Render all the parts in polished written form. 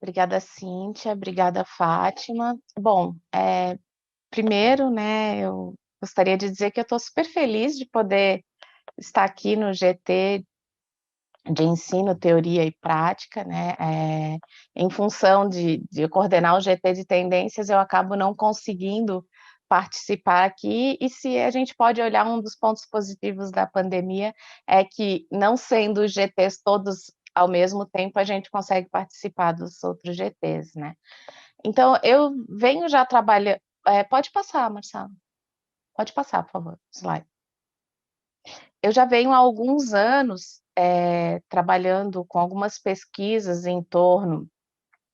Obrigada, Cíntia, obrigada, Fátima. Bom, primeiro, né, eu gostaria de dizer que eu estou super feliz de poder estar aqui no GT de ensino, teoria e prática, né, em função de eu coordenar o GT de tendências, eu acabo não conseguindo participar aqui, e se a gente pode olhar um dos pontos positivos da pandemia, é que não sendo os GTs todos ao mesmo tempo, a gente consegue participar dos outros GTs, né. Então eu venho já trabalhando. Pode passar, Marcelo, pode passar, por favor, slide. Eu já venho há alguns anos, trabalhando com algumas pesquisas em torno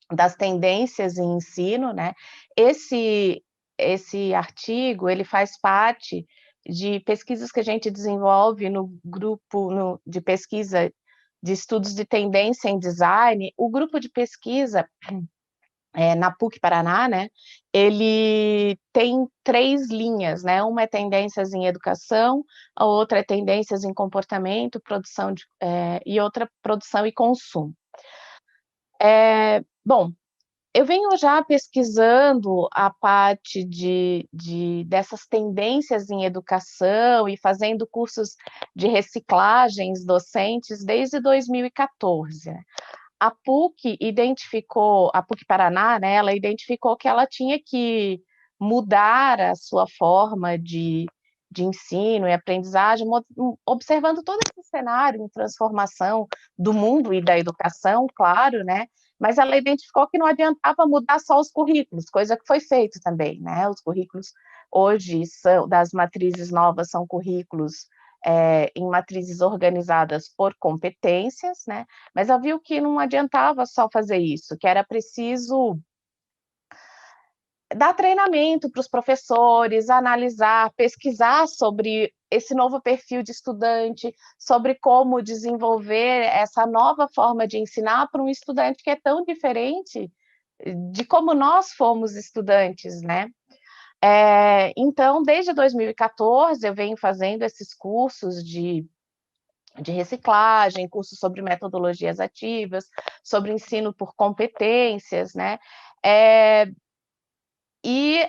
das tendências em ensino, né. Esse artigo, ele faz parte de pesquisas que a gente desenvolve no grupo de pesquisa de estudos de tendência em design. O grupo de pesquisa na PUC Paraná, né, ele tem 3 linhas, né, uma é tendências em educação, a outra é tendências em comportamento, produção e outra produção e consumo. Bom, eu venho já pesquisando a parte dessas tendências em educação e fazendo cursos de reciclagens docentes desde 2014, né. A PUC Paraná, né, ela identificou que ela tinha que mudar a sua forma de ensino e aprendizagem, observando todo esse cenário em transformação do mundo e da educação, claro, né, mas ela identificou que não adiantava mudar só os currículos, coisa que foi feito também, né, os currículos hoje são das matrizes novas, são currículos, em matrizes organizadas por competências, né, mas ela viu que não adiantava só fazer isso, que era preciso dar treinamento para os professores, analisar, pesquisar sobre esse novo perfil de estudante, sobre como desenvolver essa nova forma de ensinar para um estudante que é tão diferente de como nós fomos estudantes, né. Então, desde 2014, eu venho fazendo esses cursos de reciclagem, cursos sobre metodologias ativas, sobre ensino por competências, né. Eh, e,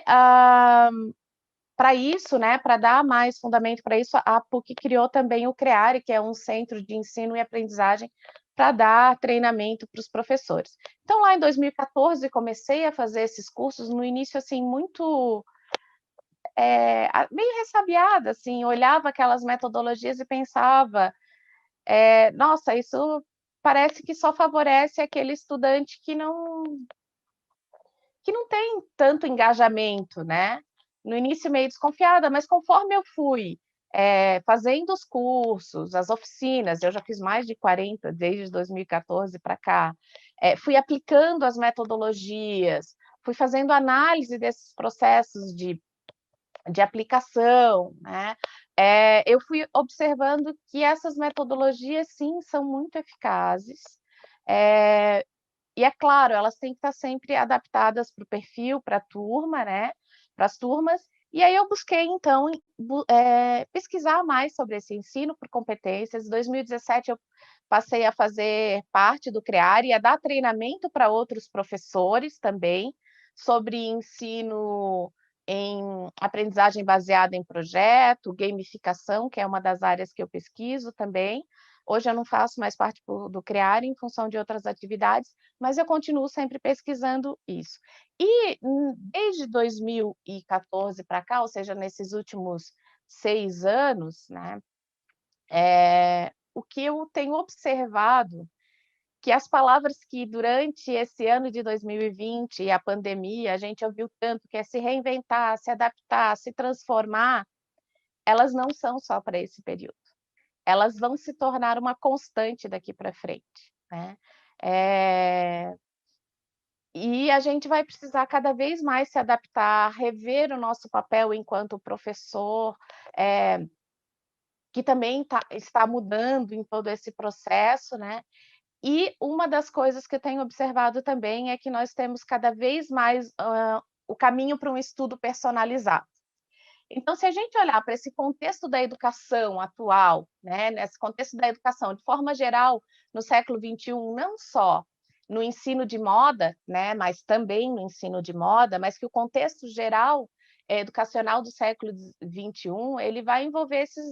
para isso, né, para dar mais fundamento para isso, a PUC criou também o CREARE, que é um centro de ensino e aprendizagem para dar treinamento para os professores. Então, lá em 2014, comecei a fazer esses cursos, no início, assim, muito, meio ressabiada, assim, olhava aquelas metodologias e pensava, nossa, isso parece que só favorece aquele estudante que não tem tanto engajamento, né. No início meio desconfiada, mas conforme eu fui, fazendo os cursos, as oficinas, eu já fiz mais de 40 desde 2014 para cá, fui aplicando as metodologias, fui fazendo análise desses processos de aplicação, né, eu fui observando que essas metodologias sim, são muito eficazes, eh, e é claro, elas têm que estar sempre adaptadas para o perfil, para a turma, né, para as turmas, e aí eu busquei então pesquisar mais sobre esse ensino por competências. Em 2017 eu passei a fazer parte do CREARE e a dar treinamento para outros professores também, sobre ensino em aprendizagem baseada em projeto, gamificação, que é uma das áreas que eu pesquiso também. Hoje eu não faço mais parte do CREARE em função de outras atividades, mas eu continuo sempre pesquisando isso. E, desde 2014 para cá, ou seja, nesses últimos 6 anos, né, o que eu tenho observado, que as palavras que durante esse ano de 2020 e a pandemia a gente ouviu tanto, que é se reinventar, se adaptar, se transformar, elas não são só para esse período. Elas vão se tornar uma constante daqui para frente, né. Eh, e a gente vai precisar cada vez mais se adaptar, rever o nosso papel enquanto professor, eh, que também está mudando em todo esse processo, né? E uma das coisas que eu tenho observado também é que nós temos cada vez mais o caminho para um estudo personalizado. Então, se a gente olhar para esse contexto da educação atual, né, nesse contexto da educação de forma geral, no século XXI, não só no ensino de moda, né, mas também no ensino de moda, mas que o contexto geral educacional do século XXI, ele vai envolver esses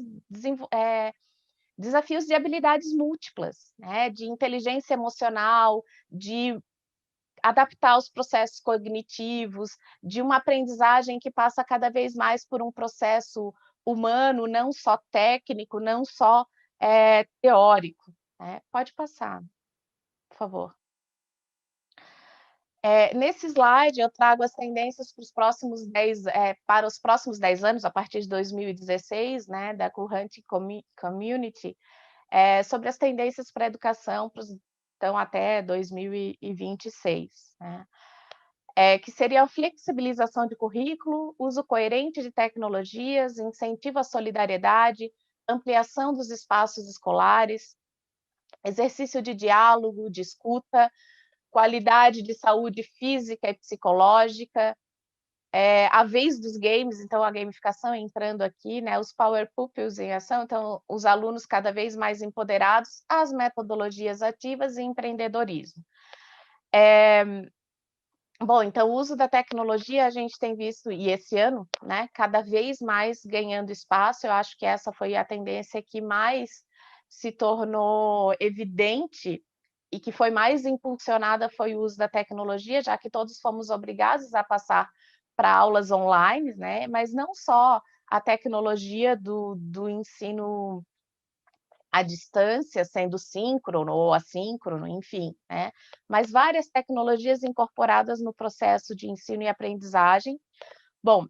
desafios de habilidades múltiplas, né, de inteligência emocional, de adaptar os processos cognitivos, de uma aprendizagem que passa cada vez mais por um processo humano, não só técnico, não só teórico, né. Pode passar, por favor. Nesse slide eu trago as tendências para os próximos 10 anos, a partir de 2016, né, da Current Community, sobre as tendências para a educação então até 2026, né? Que seria a flexibilização de currículo, uso coerente de tecnologias, incentivo à solidariedade, ampliação dos espaços escolares, exercício de diálogo, de escuta, qualidade de saúde física e psicológica, a vez dos games, então a gamificação entrando aqui, né, os Power Pupils em ação, então os alunos cada vez mais empoderados, as metodologias ativas e empreendedorismo. Bom, então o uso da tecnologia a gente tem visto, e esse ano, né, cada vez mais ganhando espaço, eu acho que essa foi a tendência que mais se tornou evidente e que foi mais impulsionada foi o uso da tecnologia, já que todos fomos obrigados a passar para aulas online, né, mas não só a tecnologia do ensino à distância, sendo síncrono ou assíncrono, enfim, né, mas várias tecnologias incorporadas no processo de ensino e aprendizagem. Bom,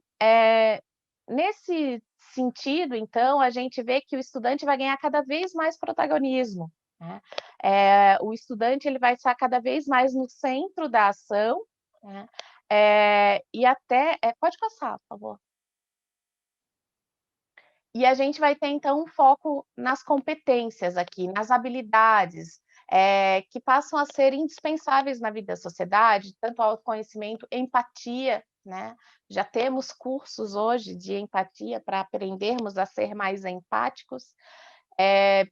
nesse sentido, então, a gente vê que o estudante vai ganhar cada vez mais protagonismo, né, o estudante ele vai estar cada vez mais no centro da ação, né, e até pode passar, por favor. E a gente vai ter, então, um foco nas competências aqui, nas habilidades, que passam a ser indispensáveis na vida da sociedade, tanto autoconhecimento, empatia, né? Já temos cursos hoje de empatia para aprendermos a ser mais empáticos,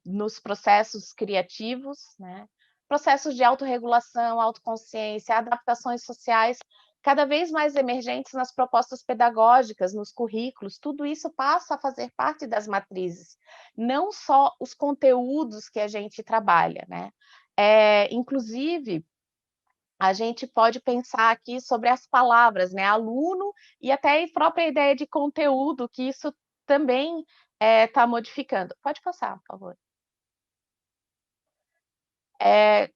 nos processos criativos, né? Processos de autorregulação, autoconsciência, adaptações sociais, cada vez mais emergentes nas propostas pedagógicas, nos currículos, tudo isso passa a fazer parte das matrizes, não só os conteúdos que a gente trabalha, né? Inclusive, a gente pode pensar aqui sobre as palavras, né? Aluno e até a própria ideia de conteúdo, que isso também está modificando. Pode passar, por favor. É,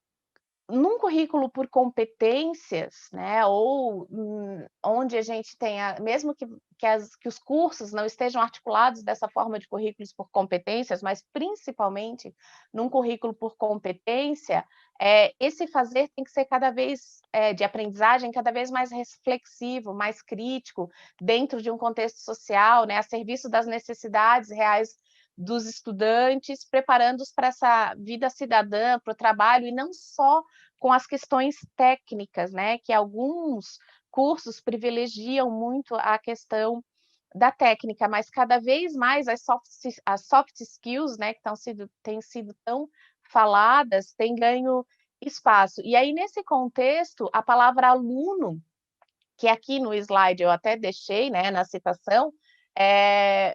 Num currículo por competências, né, ou onde a gente tenha, mesmo que os cursos não estejam articulados dessa forma de currículos por competências, mas principalmente num currículo por competência, esse fazer tem que ser cada vez de aprendizagem, cada vez mais reflexivo, mais crítico, dentro de um contexto social, né, a serviço das necessidades reais dos estudantes, preparando-os para essa vida cidadã, para o trabalho, e não só com as questões técnicas, né, que alguns cursos privilegiam muito a questão da técnica, mas cada vez mais as soft skills, né, que têm sido tão faladas, têm ganho espaço. E aí, nesse contexto, a palavra aluno, que aqui no slide eu até deixei, né, na citação,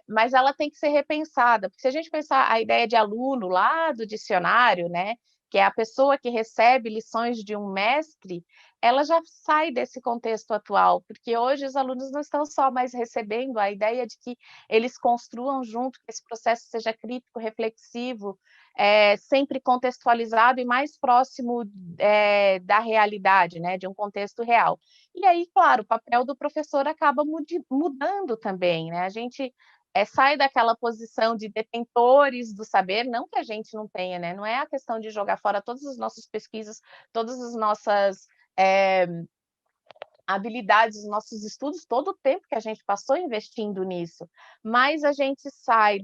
mas ela tem que ser repensada, porque se a gente pensar a ideia de aluno lá do dicionário, né, que é a pessoa que recebe lições de um mestre, ela já sai desse contexto atual, porque hoje os alunos não estão só mais recebendo a ideia de que eles construam junto, que esse processo seja crítico, reflexivo, sempre contextualizado e mais próximo da realidade, né, de um contexto real. E aí, claro, o papel do professor acaba mudando também, né? A gente sai daquela posição de detentores do saber, não que a gente não tenha, né? Não é a questão de jogar fora todas as nossas pesquisas, todas as nossas habilidades dos nossos estudos, todo o tempo que a gente passou investindo nisso, mas a gente sai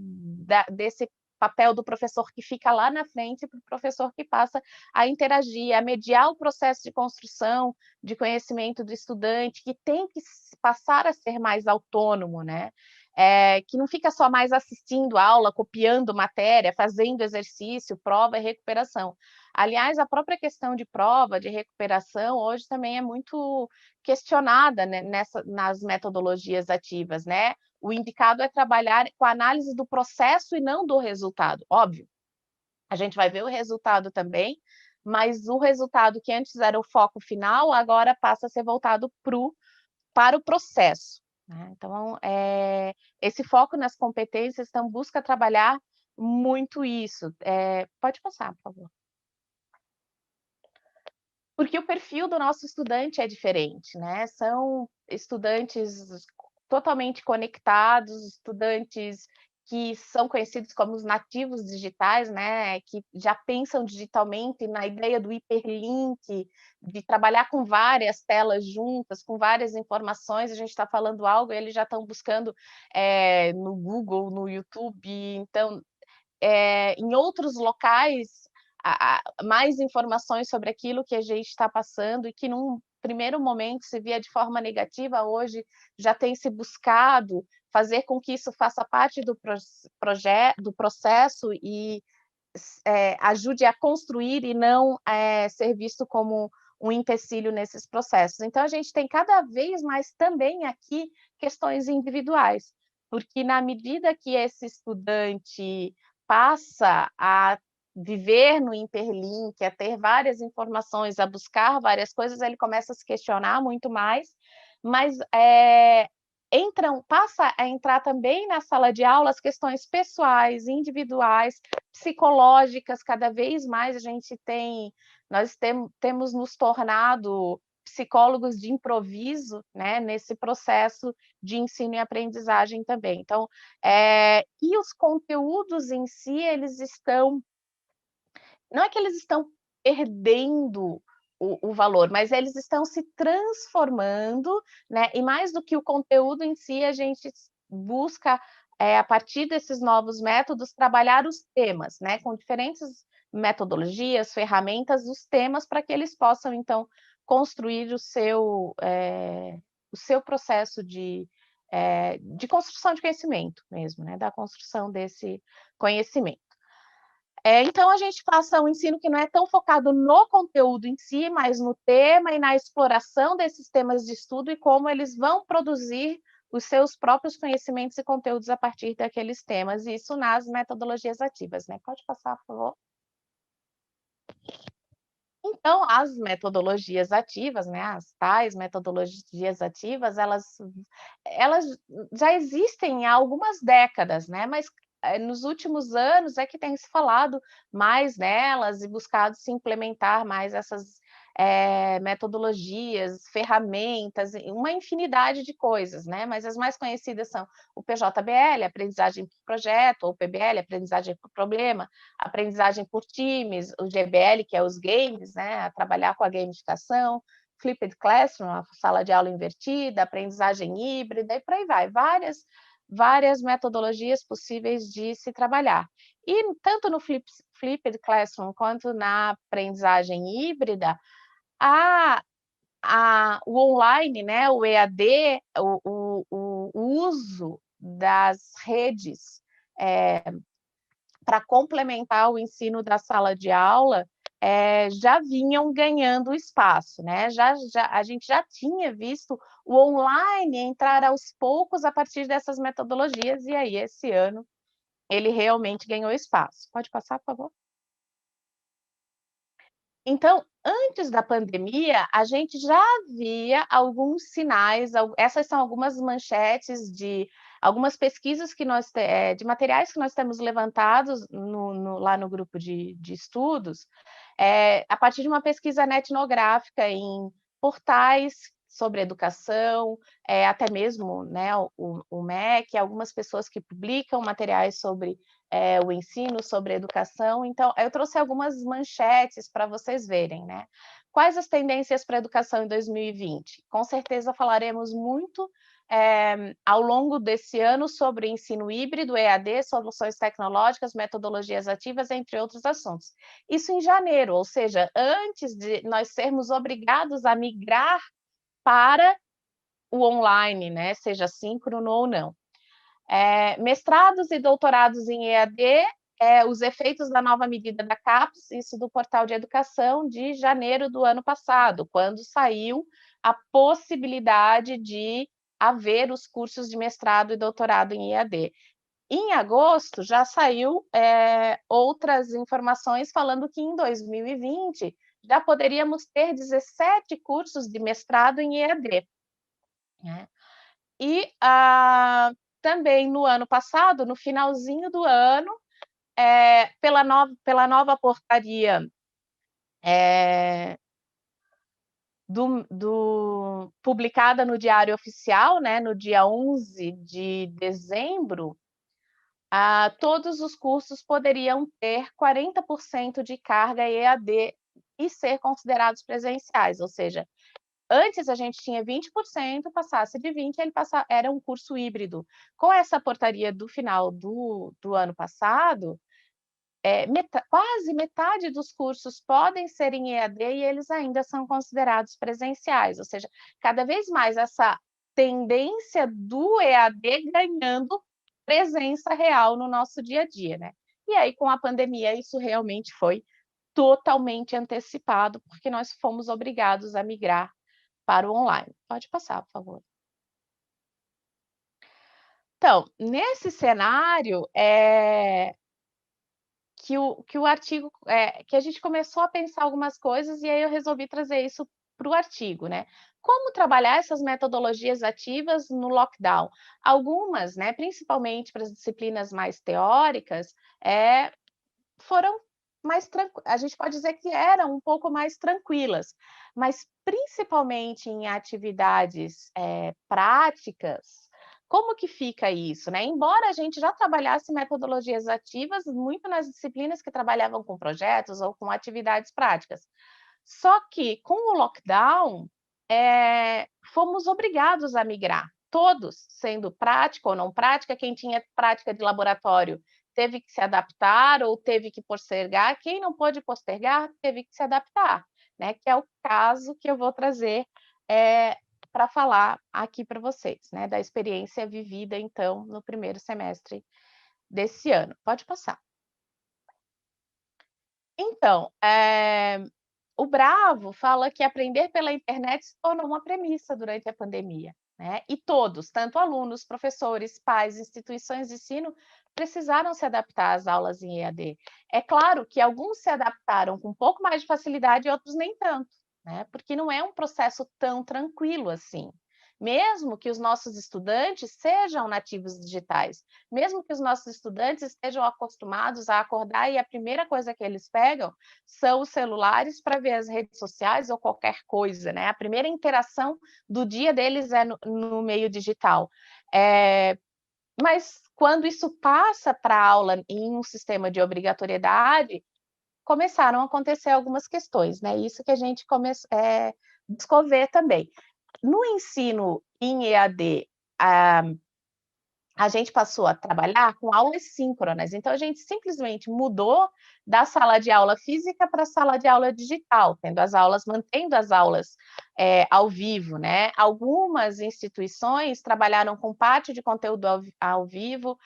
desse papel do professor que fica lá na frente para o professor que passa a interagir, a mediar o processo de construção de conhecimento do estudante, que tem que passar a ser mais autônomo, né? Que não fica só mais assistindo aula, copiando matéria, fazendo exercício, prova e recuperação. Aliás, a própria questão de prova, de recuperação, hoje também é muito questionada, né, nas metodologias ativas, né? O indicado é trabalhar com a análise do processo e não do resultado. Óbvio, a gente vai ver o resultado também, mas o resultado que antes era o foco final, agora passa a ser voltado para o processo, né? Então, esse foco nas competências, então, busca trabalhar muito isso. Pode passar, por favor. Porque o perfil do nosso estudante é diferente, né? São estudantes totalmente conectados, estudantes que são conhecidos como os nativos digitais, né? Que já pensam digitalmente na ideia do hiperlink, de trabalhar com várias telas juntas, com várias informações. A gente está falando algo, eles já estão buscando no Google, no YouTube. Então, em outros locais mais informações sobre aquilo que a gente está passando e que num primeiro momento se via de forma negativa, hoje já tem se buscado fazer com que isso faça parte do processo e ajude a construir e não ser visto como um empecilho nesses processos. Então, a gente tem cada vez mais também aqui questões individuais, porque na medida que esse estudante passa a viver no hiperlink, a ter várias informações, a buscar várias coisas, ele começa a se questionar muito mais, mas passa a entrar também na sala de aula as questões pessoais, individuais, psicológicas. Cada vez mais nós temos nos tornado psicólogos de improviso, né, nesse processo de ensino e aprendizagem também. Então, e os conteúdos em si, não é que eles estão perdendo o valor, mas eles estão se transformando, né? E mais do que o conteúdo em si, a gente busca, a partir desses novos métodos, trabalhar os temas, né? Com diferentes metodologias, ferramentas, os temas, para que eles possam, então, construir o seu processo de construção de conhecimento mesmo, né? Da construção desse conhecimento. Então, a gente passa um ensino que não é tão focado no conteúdo em si, mas no tema e na exploração desses temas de estudo e como eles vão produzir os seus próprios conhecimentos e conteúdos a partir daqueles temas, e isso nas metodologias ativas, né? Pode passar, por favor. Então, as metodologias ativas, né, as tais metodologias ativas, elas já existem há algumas décadas, né, mas nos últimos anos é que tem se falado mais nelas e buscado se implementar mais essas metodologias, ferramentas, uma infinidade de coisas, né, mas as mais conhecidas são o PJBL, aprendizagem por projeto, ou PBL, aprendizagem por problema, aprendizagem por times, o GBL, que é os games, né, trabalhar com a gamificação, Flipped Classroom, a sala de aula invertida, aprendizagem híbrida, e por aí vai, várias metodologias possíveis de se trabalhar. E tanto no Flipped Classroom quanto na aprendizagem híbrida, o online, né, o EAD, o uso das redes para complementar o ensino da sala de aula, já vinham ganhando espaço, né? A gente já tinha visto o online entrar aos poucos a partir dessas metodologias, e aí esse ano ele realmente ganhou espaço. Pode passar, por favor? Então, antes da pandemia, a gente já via alguns sinais, essas são algumas manchetes de algumas pesquisas que de materiais que nós temos levantados lá no grupo de estudos, a partir de uma pesquisa etnográfica em portais sobre educação, até mesmo, né, o MEC, algumas pessoas que publicam materiais sobre o ensino, sobre educação. Então, eu trouxe algumas manchetes para vocês verem, né? Quais as tendências para a educação em 2020? Com certeza falaremos muito ao longo desse ano sobre ensino híbrido, EAD, soluções tecnológicas, metodologias ativas, entre outros assuntos. Isso em janeiro, ou seja, antes de nós sermos obrigados a migrar para o online, né, seja síncrono ou não. Mestrados e doutorados em EAD, os efeitos da nova medida da CAPES, isso do Portal de Educação de janeiro do ano passado, quando saiu a possibilidade de haver os cursos de mestrado e doutorado em EAD. Em agosto, já saiu outras informações falando que em 2020 já poderíamos ter 17 cursos de mestrado em EAD. Né? E também no ano passado, no finalzinho do ano, pela nova portaria publicada no Diário Oficial, né, no dia 11 de dezembro, todos os cursos poderiam ter 40% de carga EAD e ser considerados presenciais, ou seja, antes a gente tinha 20%, passasse de 20%, era um curso híbrido. Com essa portaria do final do ano passado, quase metade dos cursos podem ser em EAD e eles ainda são considerados presenciais, ou seja, cada vez mais essa tendência do EAD ganhando presença real no nosso dia a dia, né? E aí, com a pandemia, isso realmente foi totalmente antecipado, porque nós fomos obrigados a migrar para o online. Pode passar, por favor. Então, nesse cenário, que o artigo, que a gente começou a pensar algumas coisas e aí eu resolvi trazer isso para o artigo, né? Como trabalhar essas metodologias ativas no lockdown? Algumas, né, principalmente para as disciplinas mais teóricas, foram mais tranquilas. A gente pode dizer que eram um pouco mais tranquilas, mas principalmente em atividades práticas, como que fica isso, né? Embora a gente já trabalhasse metodologias ativas muito nas disciplinas que trabalhavam com projetos ou com atividades práticas. Só que com o lockdown, fomos obrigados a migrar, todos, sendo prática ou não prática, quem tinha prática de laboratório teve que se adaptar ou teve que postergar, quem não pôde postergar teve que se adaptar, né? Que é o caso que eu vou trazer para falar aqui para vocês, né? Da experiência vivida, então, no primeiro semestre desse ano. Pode passar. Então, o Bravo fala que aprender pela internet se tornou uma premissa durante a pandemia, né? E todos, tanto alunos, professores, pais, instituições de ensino, precisaram se adaptar às aulas em EAD. É claro que alguns se adaptaram com um pouco mais de facilidade e outros nem tanto, né? Porque não é um processo tão tranquilo assim. Mesmo que os nossos estudantes sejam nativos digitais, mesmo que os nossos estudantes estejam acostumados a acordar e a primeira coisa que eles pegam são os celulares para ver as redes sociais ou qualquer coisa, né? A primeira interação do dia deles é no meio digital. Mas quando isso passa para a aula em um sistema de obrigatoriedade, começaram a acontecer algumas questões, né? Isso que a gente buscou ver também. No ensino em EAD, a gente passou a trabalhar com aulas síncronas, então a gente simplesmente mudou da sala de aula física para a sala de aula digital, mantendo as aulas ao vivo, né? Algumas instituições trabalharam com parte de conteúdo ao vivo,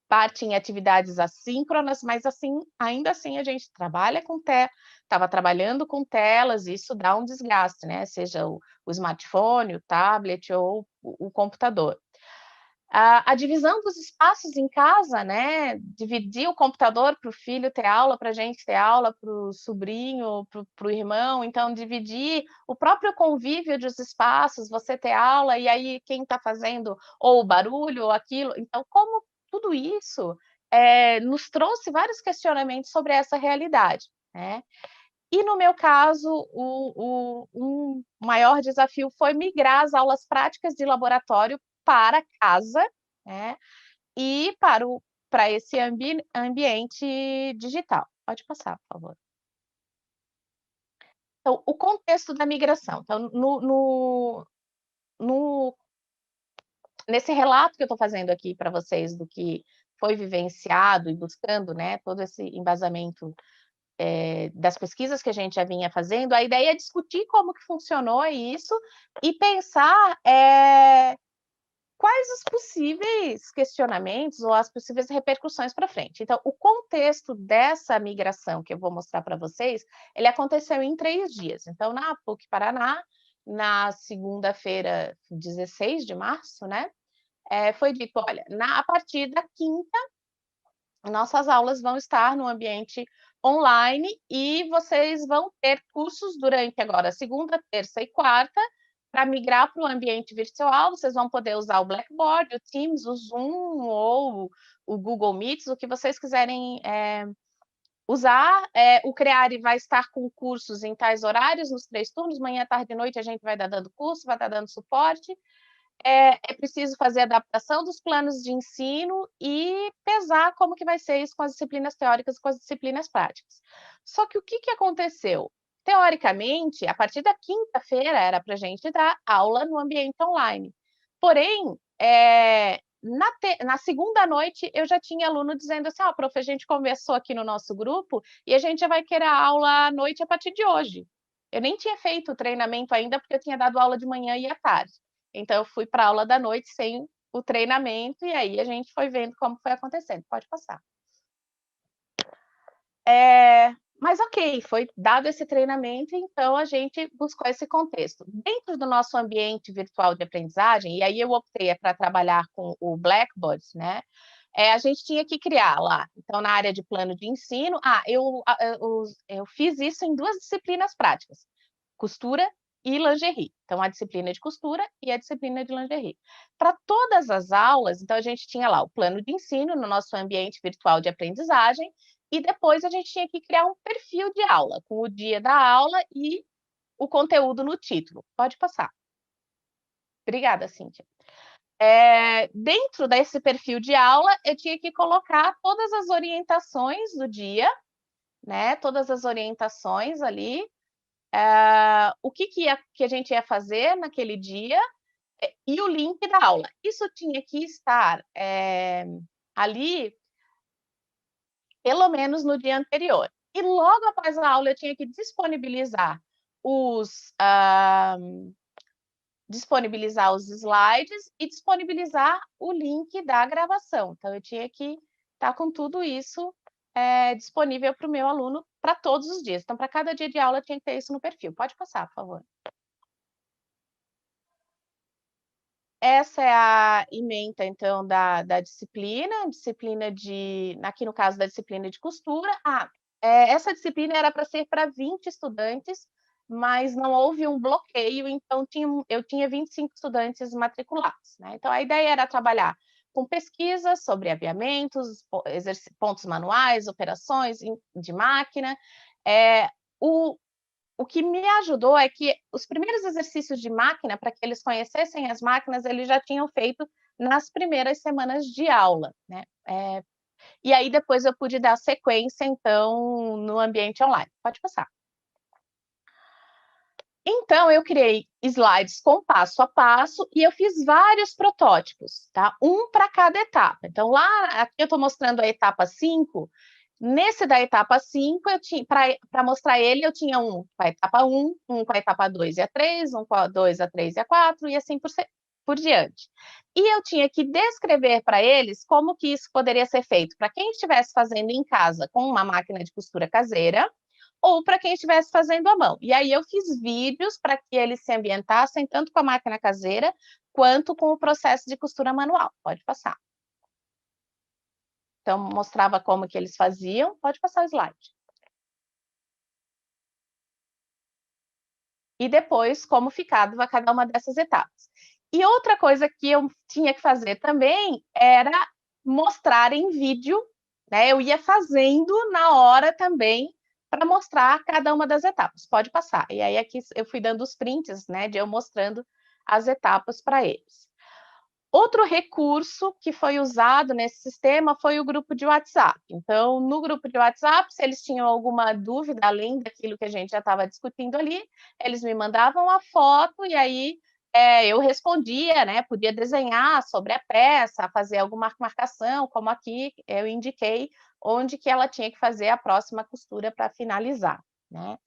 parte em atividades assíncronas, mas assim, ainda assim a gente estava trabalhando com telas, e isso dá um desgaste, né? Seja o smartphone, o tablet ou o computador. A divisão dos espaços em casa, né? Dividir o computador para o filho ter aula, para a gente ter aula, para o sobrinho, para o irmão. Então, dividir o próprio convívio dos espaços, você ter aula, e aí quem está fazendo ou o barulho ou aquilo. Então, como tudo isso nos trouxe vários questionamentos sobre essa realidade, né? E no meu caso, um maior desafio foi migrar as aulas práticas de laboratório para casa, né, e para esse ambiente digital. Pode passar, por favor. Então, o contexto da migração. Então, nesse relato que eu estou fazendo aqui para vocês do que foi vivenciado e buscando, né, todo esse embasamento das pesquisas que a gente já vinha fazendo, a ideia é discutir como que funcionou isso e pensar quais os possíveis questionamentos ou as possíveis repercussões para frente. Então, o contexto dessa migração que eu vou mostrar para vocês, ele aconteceu em 3 dias. Então, na PUC Paraná, na segunda-feira, 16 de março, né, foi dito, olha, a partir da quinta, nossas aulas vão estar no ambiente online e vocês vão ter cursos durante agora segunda, terça e quarta para migrar para o ambiente virtual. Vocês vão poder usar o Blackboard, o Teams, o Zoom ou o Google Meets, o que vocês quiserem usar. O CREARE vai estar com cursos em tais horários, nos 3 turnos, manhã, tarde e noite a gente vai estar dando curso, vai estar dando suporte. É preciso fazer adaptação dos planos de ensino e pesar como que vai ser isso com as disciplinas teóricas e com as disciplinas práticas. Só que o que aconteceu? Teoricamente, a partir da quinta-feira era para a gente dar aula no ambiente online. Porém, na segunda noite, eu já tinha aluno dizendo assim, prof, a gente conversou aqui no nosso grupo e a gente já vai querer aula à noite a partir de hoje. Eu nem tinha feito o treinamento ainda, porque eu tinha dado aula de manhã e à tarde. Então, eu fui para a aula da noite sem o treinamento, e aí a gente foi vendo como foi acontecendo. Pode passar. Mas ok, foi dado esse treinamento, então a gente buscou esse contexto. Dentro do nosso ambiente virtual de aprendizagem, e aí eu optei para trabalhar com o Blackboard, né? A gente tinha que criar lá. Então, na área de plano de ensino, eu fiz isso em 2 disciplinas práticas: costura e lingerie. Então, a disciplina de costura e a disciplina de lingerie. Para todas as aulas, então, a gente tinha lá o plano de ensino no nosso ambiente virtual de aprendizagem, e depois a gente tinha que criar um perfil de aula, com o dia da aula e o conteúdo no título. Pode passar. Obrigada, Cíntia. Dentro desse perfil de aula, eu tinha que colocar todas as orientações do dia, né? Todas as orientações ali, o que a gente ia fazer naquele dia e o link da aula. Isso tinha que estar ali pelo menos no dia anterior. E logo após a aula eu tinha que disponibilizar os slides e disponibilizar o link da gravação. Então, eu tinha que estar com tudo isso disponível para o meu aluno para todos os dias. Então, para cada dia de aula, tinha que ter isso no perfil. Pode passar, por favor. Essa é a ementa, então, da disciplina aqui no caso da disciplina de costura. Essa disciplina era para ser para 20 estudantes, mas não houve um bloqueio, então eu tinha 25 estudantes matriculados, né? Então, a ideia era trabalhar com pesquisas sobre aviamentos, pontos manuais, operações de máquina. O que me ajudou é que os primeiros exercícios de máquina, para que eles conhecessem as máquinas, eles já tinham feito nas primeiras semanas de aula, né? E aí depois eu pude dar sequência, então, no ambiente online. Pode passar. Então, eu criei slides com passo a passo e eu fiz vários protótipos, tá? Um para cada etapa. Então, aqui eu estou mostrando a etapa 5. Nesse da etapa 5, para mostrar ele, eu tinha um com a etapa 1, um com a etapa 2 e a 3, um com a 2, a 3 e a 4, e assim por diante. E eu tinha que descrever para eles como que isso poderia ser feito para quem estivesse fazendo em casa com uma máquina de costura caseira, ou para quem estivesse fazendo à mão. E aí eu fiz vídeos para que eles se ambientassem tanto com a máquina caseira quanto com o processo de costura manual. Pode passar. Então, mostrava como que eles faziam. Pode passar o slide. E depois, como ficava cada uma dessas etapas. E outra coisa que eu tinha que fazer também era mostrar em vídeo, né? Eu ia fazendo na hora também para mostrar cada uma das etapas. Pode passar. E aí aqui eu fui dando os prints, né, de eu mostrando as etapas para eles. Outro recurso que foi usado nesse sistema foi o grupo de WhatsApp. Então, no grupo de WhatsApp, se eles tinham alguma dúvida além daquilo que a gente já estava discutindo ali, eles me mandavam a foto e aí eu respondia, né? Podia desenhar sobre a peça, fazer alguma marcação, como aqui eu indiquei onde que ela tinha que fazer a próxima costura para finalizar, né?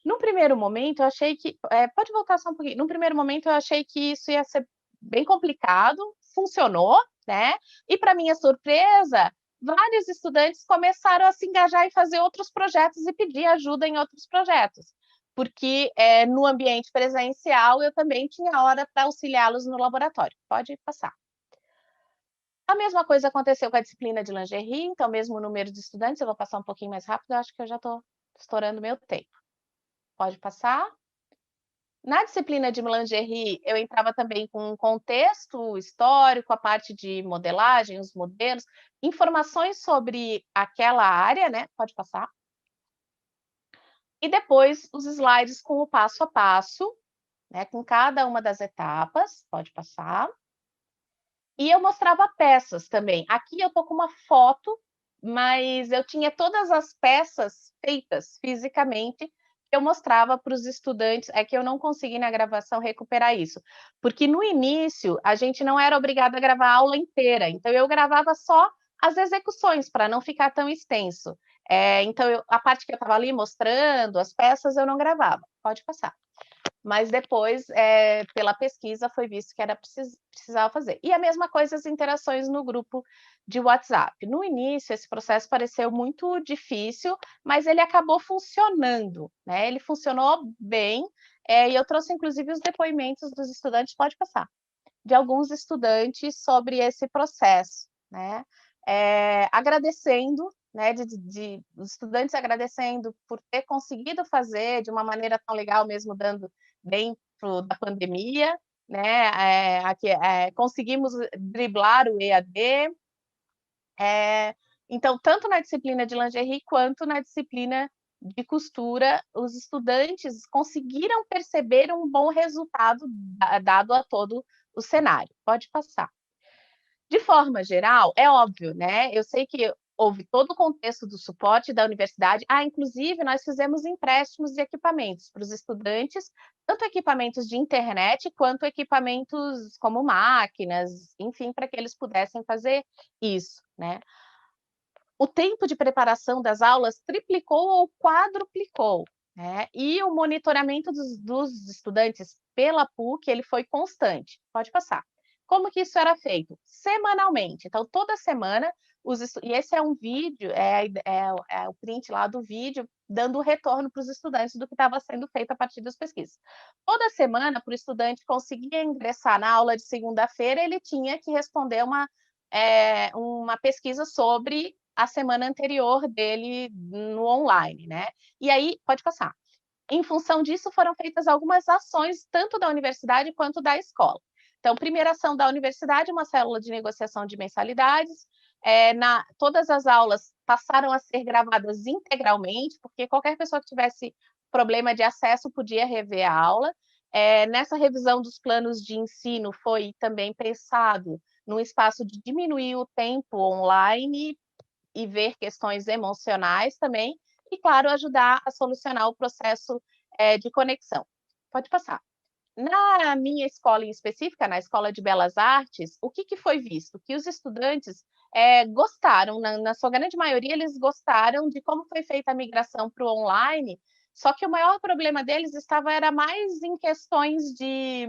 No primeiro momento, eu achei que pode voltar só um pouquinho. No primeiro momento, eu achei que isso ia ser bem complicado, funcionou, né, e para minha surpresa, vários estudantes começaram a se engajar e fazer outros projetos e pedir ajuda em outros projetos, porque, no ambiente presencial eu também tinha hora para auxiliá-los no laboratório. Pode passar. A mesma coisa aconteceu com a disciplina de lingerie, então mesmo número de estudantes, eu vou passar um pouquinho mais rápido, eu acho que eu já estou estourando meu tempo. Pode passar. Na disciplina de lingerie, eu entrava também com um contexto histórico, a parte de modelagem, os modelos, informações sobre aquela área, né? Pode passar. E depois os slides com o passo a passo, né? Com cada uma das etapas, pode passar. E eu mostrava peças também. Aqui eu tô com uma foto, mas eu tinha todas as peças feitas fisicamente, que eu mostrava para os estudantes. É que eu não consegui na gravação recuperar isso, porque no início a gente não era obrigado a gravar a aula inteira, então eu gravava só as execuções para não ficar tão extenso. Então a parte que eu estava ali mostrando, as peças, eu não gravava. Pode passar. Mas depois, pela pesquisa, foi visto que era precisava fazer. E a mesma coisa as interações no grupo de WhatsApp. No início, esse processo pareceu muito difícil, mas ele acabou funcionando, né? Ele funcionou bem, e eu trouxe inclusive os depoimentos dos estudantes, pode passar, de alguns estudantes sobre esse processo, né? Agradecendo, né, os estudantes agradecendo por ter conseguido fazer de uma maneira tão legal, mesmo dando dentro da pandemia, né? Aqui, conseguimos driblar o EAD. Então, tanto na disciplina de lingerie quanto na disciplina de costura, os estudantes conseguiram perceber um bom resultado dado a todo o cenário. Pode passar. De forma geral, é óbvio, né? Eu sei que houve todo o contexto do suporte da universidade. Inclusive, nós fizemos empréstimos de equipamentos para os estudantes, tanto equipamentos de internet quanto equipamentos como máquinas, enfim, para que eles pudessem fazer isso, né? O tempo de preparação das aulas triplicou ou quadruplicou, né? E o monitoramento dos estudantes pela PUC, ele foi constante. Pode passar. Como que isso era feito? Semanalmente. Então, toda semana, e esse é um vídeo, é o print lá do vídeo, dando retorno para os estudantes do que estava sendo feito a partir das pesquisas. Toda semana, para o estudante conseguir ingressar na aula de segunda-feira, ele tinha que responder uma pesquisa sobre a semana anterior dele no online, né? E aí, pode passar. Em função disso, foram feitas algumas ações, tanto da universidade quanto da escola. Então, primeira ação da universidade, uma célula de negociação de mensalidades. Todas as aulas passaram a ser gravadas integralmente, porque qualquer pessoa que tivesse problema de acesso podia rever a aula. Nessa revisão dos planos de ensino, foi também pensado num espaço de diminuir o tempo online e ver questões emocionais também, e, claro, ajudar a solucionar o processo de conexão. Pode passar. Na minha escola em específica, na Escola de Belas Artes, o que foi visto? Que os estudantes gostaram, na sua grande maioria, eles gostaram de como foi feita a migração para o online, só que o maior problema deles era mais em questões de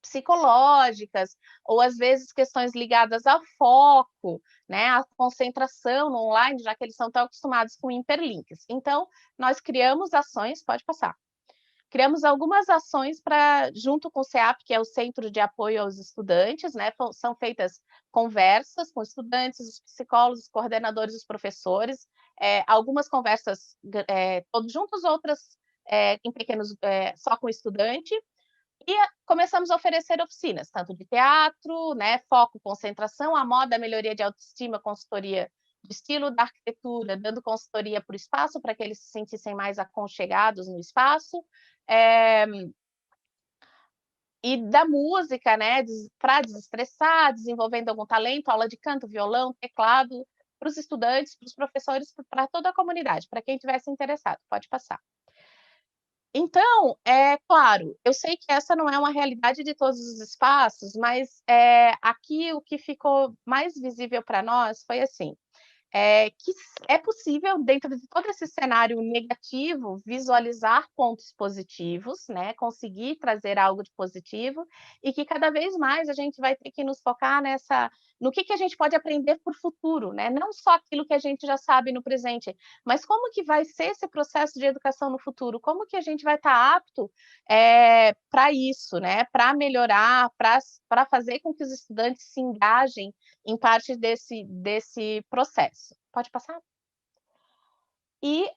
psicológicas, ou às vezes questões ligadas ao foco, né, à concentração no online, já que eles são tão acostumados com hiperlinks. Então, nós criamos ações, pode passar. Criamos algumas ações para, junto com o CEAP, que é o Centro de Apoio aos Estudantes, né, são feitas conversas com estudantes, os psicólogos, os coordenadores, os professores, algumas conversas todos juntos, outras em pequenos, só com o estudante, e começamos a oferecer oficinas, tanto de teatro, né, foco, concentração, a moda, a melhoria de autoestima, consultoria de estilo, da arquitetura, dando consultoria para o espaço, para que eles se sentissem mais aconchegados no espaço. e da música, né, para desestressar, desenvolvendo algum talento, aula de canto, violão, teclado, para os estudantes, para os professores, para toda a comunidade, para quem tivesse interessado, pode passar. Então, é claro, eu sei que essa não é uma realidade de todos os espaços, mas, aqui o que ficou mais visível para nós foi assim, que é possível, dentro de todo esse cenário negativo, visualizar pontos positivos, né, conseguir trazer algo de positivo, e que cada vez mais a gente vai ter que nos focar no que a gente pode aprender para o futuro, né, não só aquilo que a gente já sabe no presente, mas como que vai ser esse processo de educação no futuro, como que a gente vai estar apto, para isso, né, para melhorar, para fazer com que os estudantes se engajem em parte desse processo. Pode passar? E,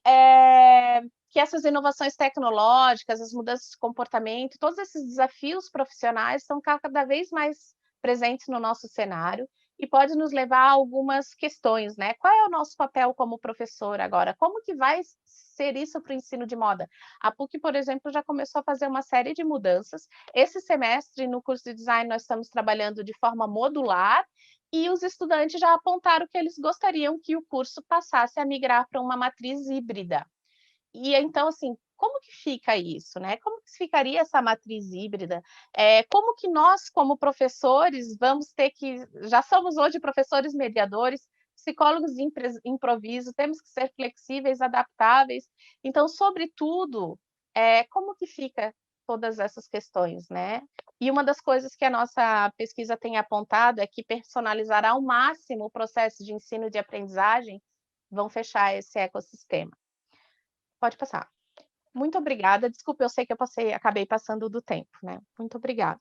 que essas inovações tecnológicas, as mudanças de comportamento, todos esses desafios profissionais estão cada vez mais presentes no nosso cenário e pode nos levar a algumas questões, né. Qual é o nosso papel como professor agora? Como que vai ser isso para o ensino de moda? A PUC, por exemplo, já começou a fazer uma série de mudanças. Esse semestre, no curso de design, nós estamos trabalhando de forma modular e os estudantes já apontaram que eles gostariam que o curso passasse a migrar para uma matriz híbrida. E então, assim, como que fica isso, né? Como que ficaria essa matriz híbrida? Como que nós, como professores, vamos ter que já somos hoje professores mediadores, psicólogos de improviso, temos que ser flexíveis, adaptáveis. Então, sobretudo, como que fica todas essas questões, né? E uma das coisas que a nossa pesquisa tem apontado é que personalizar ao máximo o processo de ensino e de aprendizagem vão fechar esse ecossistema. Pode passar. Muito obrigada. Desculpa, eu sei que acabei passando do tempo, né. Muito obrigada.